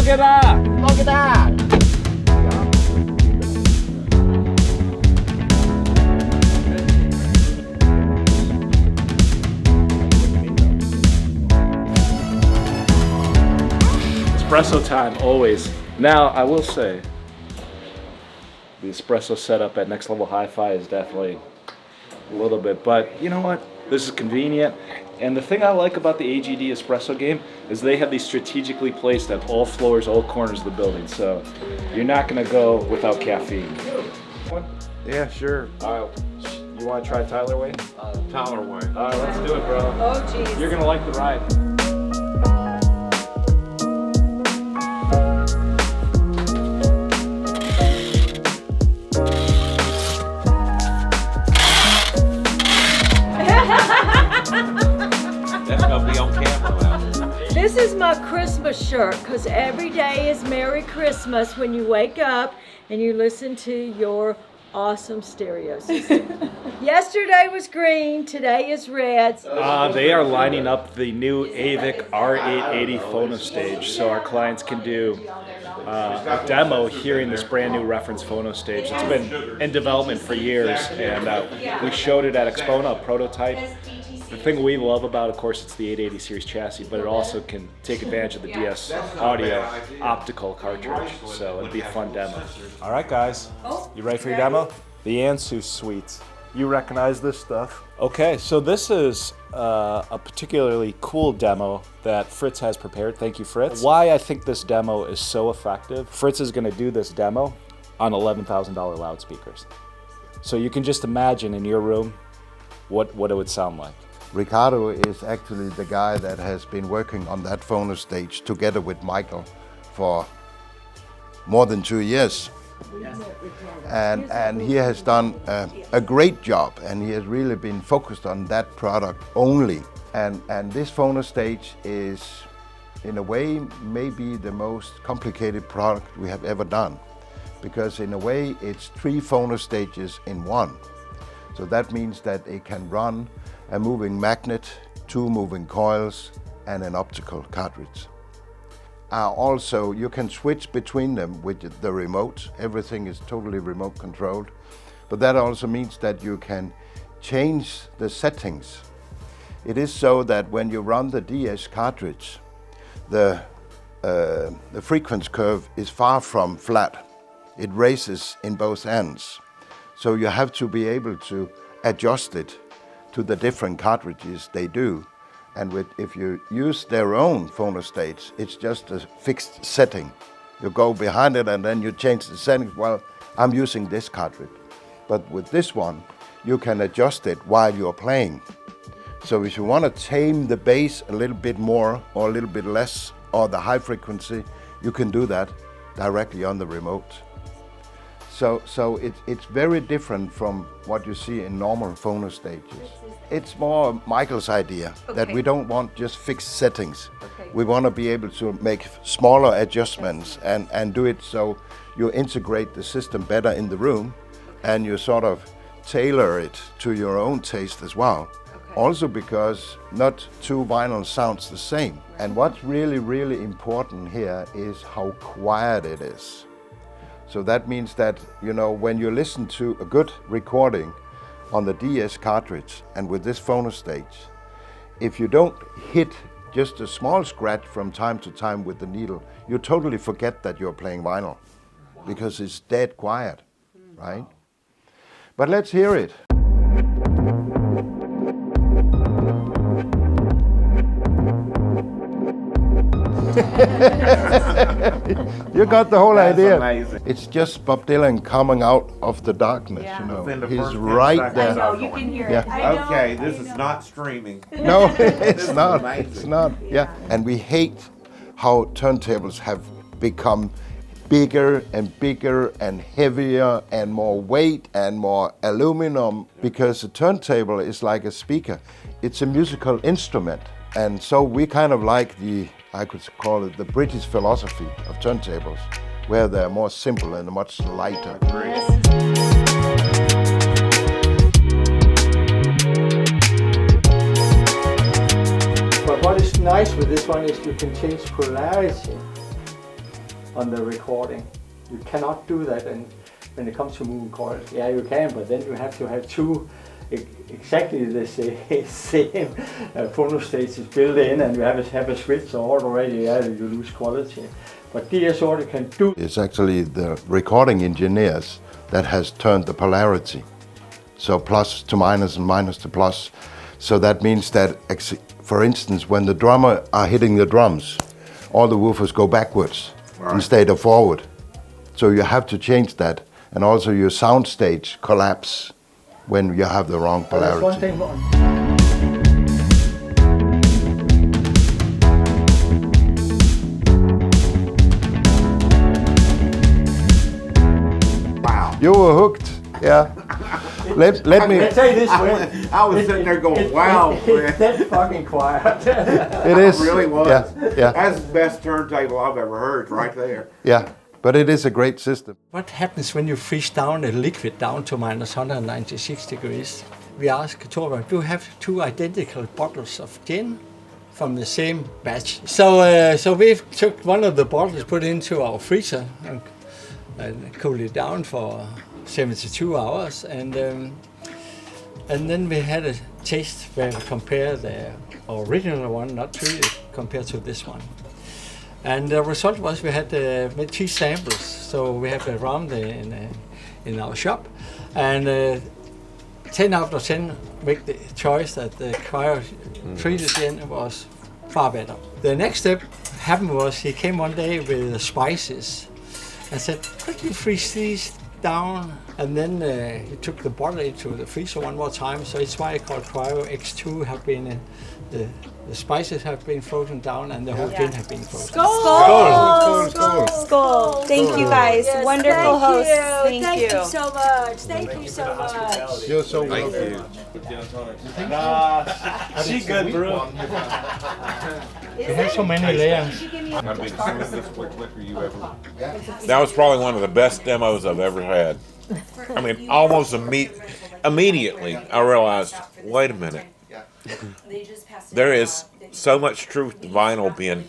Look at that! Look at that! Espresso time, always. Now, I will say, the espresso setup at Next Level Hi-Fi is definitely a little bit, but you know what? This is convenient. And the thing I like about the AGD espresso game is they have these strategically placed at all floors, all corners of the building. So you're not gonna go without caffeine. Yeah, sure. All right, you wanna try Tyler Way? Tyler Way. All right, let's do it, bro. Oh, geez. You're gonna like the ride. That's gonna be on camera now. This is my Christmas shirt because every day is Merry Christmas when you wake up and you listen to your awesome stereo system. Yesterday was green, today is red. They are lining up the new Aavik R880 Phono stage, so our clients can do a demo hearing this brand new reference Phono stage. It's been in development for years, and we showed it at Expono, a prototype. The thing we love about, of course, it's the 880 series chassis, but it also can take advantage of the DS audio optical cartridge, so it'd be a fun demo. All right, guys, you ready for your demo? The Ansuz suite. You recognize this stuff? Okay, so this is a particularly cool demo that Fritz has prepared. Thank you, Fritz. Why I think this demo is so effective, Fritz is gonna do this demo on $11,000 loudspeakers. So you can just imagine in your room what it would sound like. Ricardo is actually the guy that has been working on that Phono stage together with Michael for more than 2 years. And he has done a great job, and he has really been focused on that product only. And this Phono stage is, in a way, maybe the most complicated product we have ever done, because in a way it's 3 Phono stages in one. So that means that it can run a moving magnet, 2 moving coils, and an optical cartridge. Also, you can switch between them with the remote. Everything is totally remote controlled. But that also means that you can change the settings. It is so that when you run the DS cartridge, the frequency curve is far from flat. It raises in both ends. So you have to be able to adjust it to the different cartridges they do. And if you use their own Phono stage, it's just a fixed setting. You go behind it and then you change the settings. Well, I'm using this cartridge. But with this one, you can adjust it while you're playing. So if you want to tame the bass a little bit more or a little bit less, or the high frequency, you can do that directly on the remote. So it's very different from what you see in normal Phono stages. It's more Michael's idea that we don't want just fixed settings. We want to be able to make smaller adjustments and do it so you integrate the system better in the room and you sort of tailor it to your own taste as well. Also because not 2 vinyls sounds the same. And what's really, really important here is how quiet it is. So that means that, you know, when you listen to a good recording on the DS cartridge and with this Phono stage, if you don't hit just a small scratch from time to time with the needle, you totally forget that you're playing vinyl because it's dead quiet, right? But let's hear it. You got the whole idea. Amazing. It's just Bob Dylan coming out of the darkness, you know. He's right there. I know, you can hear it. Yeah. I know, Okay, this I is know. not streaming. No, it's not. amazing. It's not. Yeah. And we hate how turntables have become bigger and heavier and more weight and more aluminum, because a turntable is like a speaker. It's a musical instrument. And so we kind of like I could call it the British philosophy of turntables, where they're more simple and much lighter. But what is nice with this one is you can change polarity. on the recording. You cannot do that, and when it comes to moving coils, yeah, you can, but then you have to have two exactly the same phono stages built in, and you have a switch, so already you lose quality. But DSO can do. It's actually the recording engineers that has turned the polarity. So plus to minus and minus to plus. So that means that, for instance, when the drummer are hitting the drums, all the woofers go backwards instead of forward. So you have to change that. And also your sound stage collapse when you have the wrong polarity. One thing. Wow. You were hooked. Yeah. Let me. Let's say this way. I was sitting there going, wow, it's that fucking quiet. It is. It really was. Yeah. That's the best turntable I've ever heard, right there. Yeah. But it is a great system. What happens when you freeze down a liquid down to minus 196 degrees? We asked Torben, do you have two identical bottles of gin from the same batch? So we took one of the bottles, put it into our freezer and cooled it down for 72 hours. And then we had a taste where we compare the original one, not treated, compared to this one. And the result was we had made 3 samples, so we have around in our shop, and 10 out of 10 make the choice that the cryo-treated gin was far better. The next step happened was he came one day with the spices and said, could you freeze these down? And then he took the bottle into the freezer one more time, so it's why I call Cryo X2 have been the spices have been frozen down and the whole gin have been frozen. Skål! Thank you guys. Yes, Wonderful hosts. Thank you so much. Thank you so much. You're so welcome. She good, bro. We have so many layers. That was probably one of the best demos I've ever had. I mean, almost immediately I realized, wait a minute. There is so much truth to vinyl being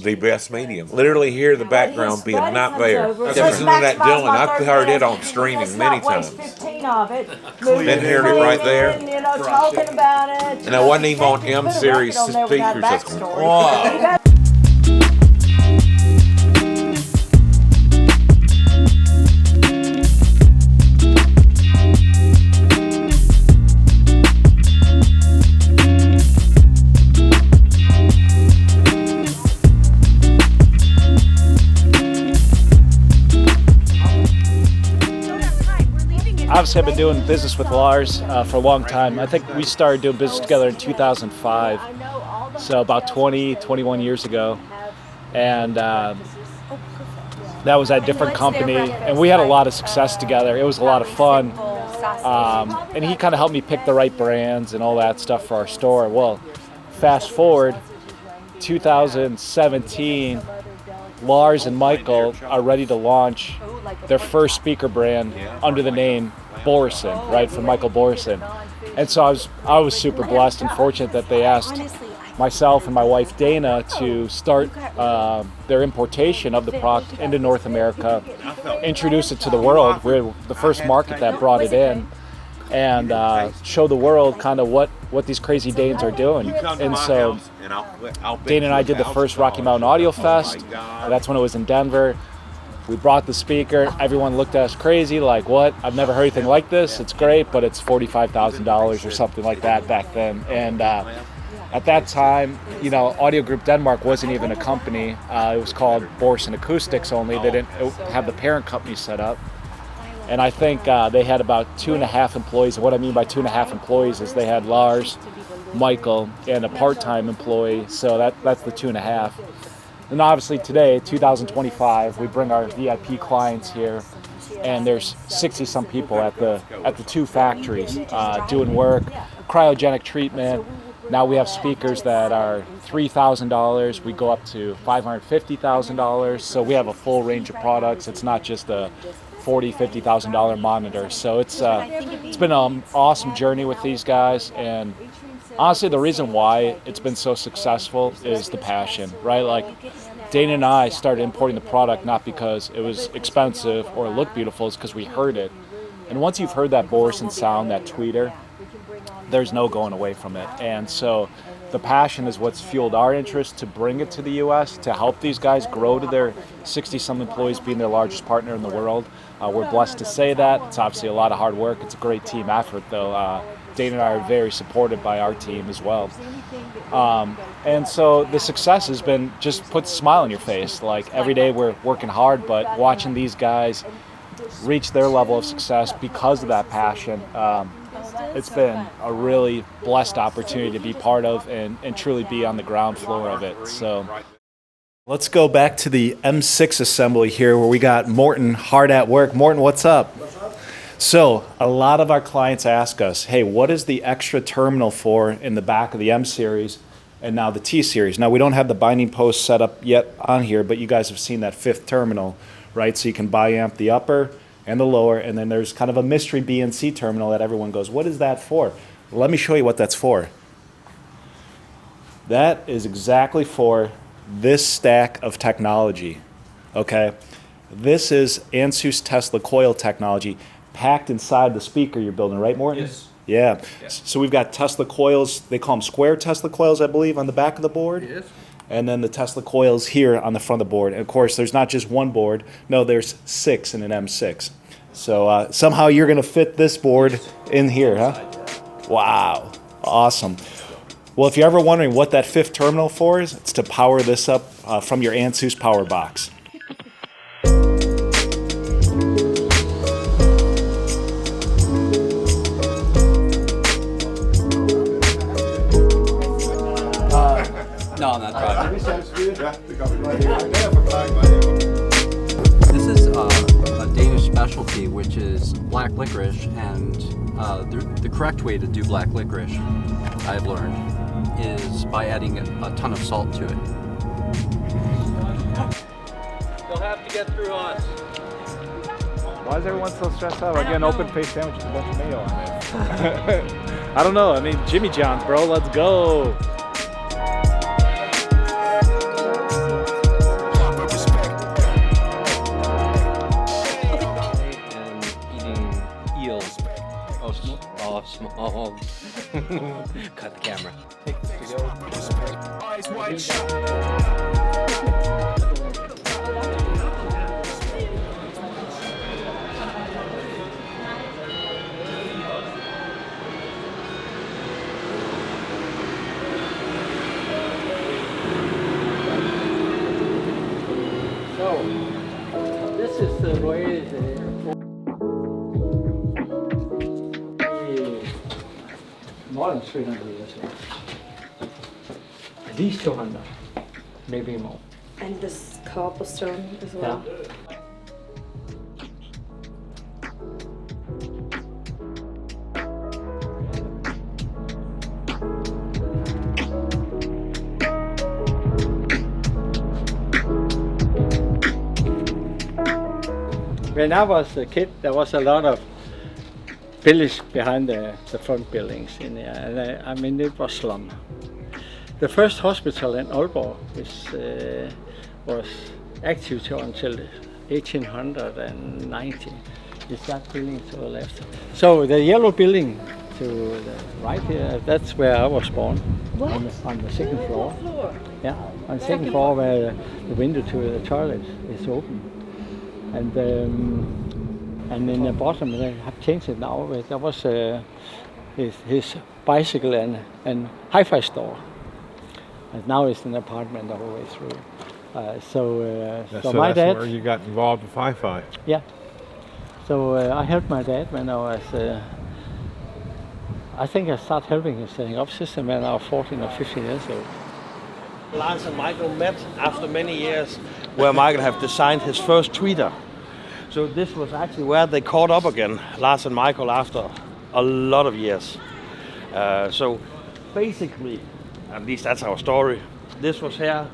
the best medium. Literally hear the background being not there. Ever since that Dylan, I've heard it on streaming many times. Then hearing it right there. And I wasn't even on M series speakers. Wow. Obviously, I've been doing business with Lars for a long time. I think we started doing business together in 2005, so about 21 years ago. And that was at a different company, and we had a lot of success together. It was a lot of fun. And he kind of helped me pick the right brands and all that stuff for our store. Well, fast forward, 2017, Lars and Michael are ready to launch their first speaker brand under the name Børresen, right, from Michael Børresen. And so I was super blessed and fortunate that they asked myself and my wife Dana to start their importation of the product into North America, introduce it to the world. We're the first market that brought it in, and show the world kind of what these crazy Danes are doing. And so Dana and I did the first Rocky Mountain Audio Fest. That's when it was in Denver. We brought the speaker. Everyone looked at us crazy, like, what? I've never heard anything like this. It's great, but it's $45,000 or something like that back then. And at that time, you know, Audio Group Denmark wasn't even a company. It was called Børresen Acoustics only. They didn't have the parent company set up. And I think they had about 2.5 employees. And what I mean by 2.5 employees is they had Lars, Michael, and a part-time employee. So that's the 2.5. And obviously today, 2025, we bring our VIP clients here, and there's 60-some people at the 2 factories doing work, cryogenic treatment. Now we have speakers that are $3,000. We go up to $550,000. So we have a full range of products. It's not just a $40,000, $50,000 monitor. So it's been an awesome journey with these guys, and honestly, the reason why it's been so successful is the passion, right? Like, Dana and I started importing the product not because it was expensive or looked beautiful, it's because we heard it. And once you've heard that Børresen sound, that tweeter, there's no going away from it. And so the passion is what's fueled our interest to bring it to the U.S., to help these guys grow to their 60-some employees, being their largest partner in the world. We're blessed to say that. It's obviously a lot of hard work. It's a great team effort, though. Dana and I are very supported by our team as well. And so the success has been just puts a smile on your face. Like every day we're working hard, but watching these guys reach their level of success because of that passion, it's been a really blessed opportunity to be part of and truly be on the ground floor of it. So let's go back to the M6 assembly here where we got Morten hard at work. Morten, what's up? So a lot of our clients ask us, hey, what is the extra terminal for in the back of the M series and now the T series? Now we don't have the binding post set up yet on here, but you guys have seen that 5th terminal, right? So you can bi-amp the upper and the lower, and then there's kind of a mystery B and C terminal that everyone goes, what is that for? Well, let me show you what that's for. That is exactly for this stack of technology, okay? This is Ansuz Tesla coil technology packed inside the speaker you're building, right, Morten? Yes. Yeah. So we've got Tesla coils, they call them square Tesla coils, I believe, on the back of the board. Yes. And then the Tesla coils here on the front of the board. And of course, there's not just one board. No, there's 6 in an M6. So somehow you're going to fit this board in here, huh? Wow. Awesome. Well, if you're ever wondering what that 5th terminal for is, it's to power this up from your Ansuz power box. No, I'm not driving. This is a Danish specialty, which is black licorice, and the correct way to do black licorice, I've learned, is by adding a ton of salt to it. You'll have to get through us. Why is everyone so stressed out? I get an open face sandwich with a bunch of mayo on it. I don't know. I mean, Jimmy John's, bro. Let's go. Small. Cut the camera. Eyes wide shut. So, this is the way more than 300 years ago. At least 200, maybe more. And this cobblestone as well. Yeah. When I was a kid, there was a lot of village behind the front buildings in there, and I mean it was slum. The first hospital in Aalborg was active until 1890. It's that building to the left. So the yellow building to the right here, that's where I was born. What? On the second floor. Yeah, on the second floor where the window to the toilet is open. And in the bottom, they have changed it now. There was his bicycle and hi-fi store. And now it's an apartment all the way through. So my dad. That's where you got involved with hi-fi. Yeah. So I helped my dad when I was. I think I started helping him setting up system when I was 14 or 15 years old. Lars and Michael met after many years, where Michael have designed his first tweeter. So this was actually where they caught up again, Lars and Michael, after a lot of years. So basically, at least that's our story, this was here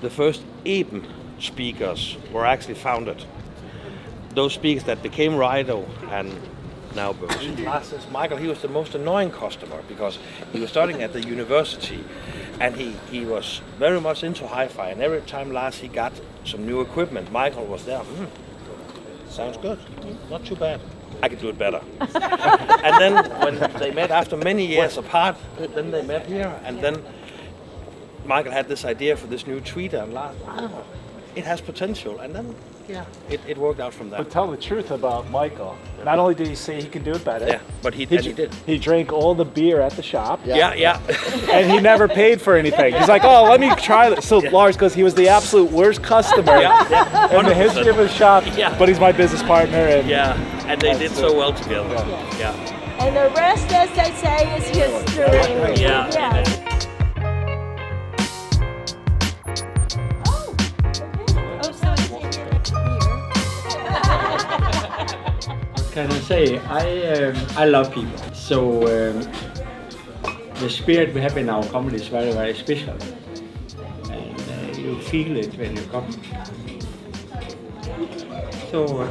the first Eben speakers were actually founded. Those speakers that became Rido and now Børresen. Lars, Michael, he was the most annoying customer because he was studying at the university And he was very much into hi-fi, and every time Lars he got some new equipment, Michael was there. Sounds good, not too bad. I could do it better. And then when they met after many years apart, then they met here, and then Michael had this idea for this new tweeter, and Lars, it has potential, and then it worked out from there. But tell the truth about Michael. Not only did he say he can do it better, but he did. He drank all the beer at the shop. Yeah. And he never paid for anything. He's like, oh, let me try this. So Lars goes, he was the absolute worst customer in the history of his shop, but he's my business partner. And they did so well together. Yeah. And the rest, as they say, is history. Yeah. Can I say, I love people. So the spirit we have in our company is very, very special. And you feel it when you come. So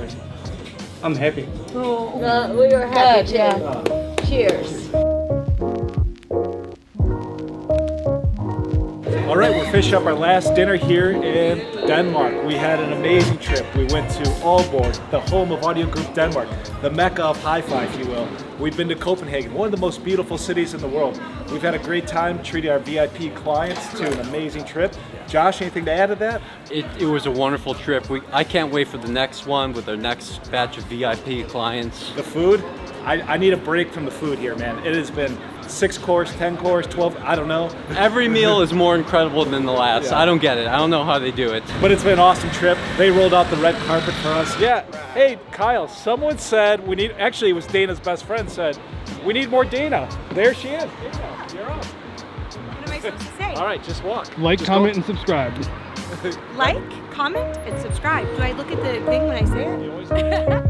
I'm happy. We are happy too. Cheers. All right, we're finishing up our last dinner here in Denmark. We had an amazing trip. We went to Aalborg, the home of Audio Group Denmark, the mecca of hi-fi, if you will. We've been to Copenhagen, one of the most beautiful cities in the world. We've had a great time treating our VIP clients to an amazing trip. Josh, anything to add to that? It was a wonderful trip. I can't wait for the next one with our next batch of VIP clients. The food? I need a break from the food here, man. It has been 6 course, 10 course, 12, I don't know. Every meal is more incredible than the last. I don't get it. I don't know how they do it. But it's been an awesome trip. They rolled out the red carpet for us. Yeah. Hey, Kyle, someone said we need, actually it was Dana's best friend said, we need more Dana. There she is. Dana, you're up. What am I supposed to say? All right, just walk. Like, comment, and subscribe. Like, comment, and subscribe. Do I look at the thing when I say it?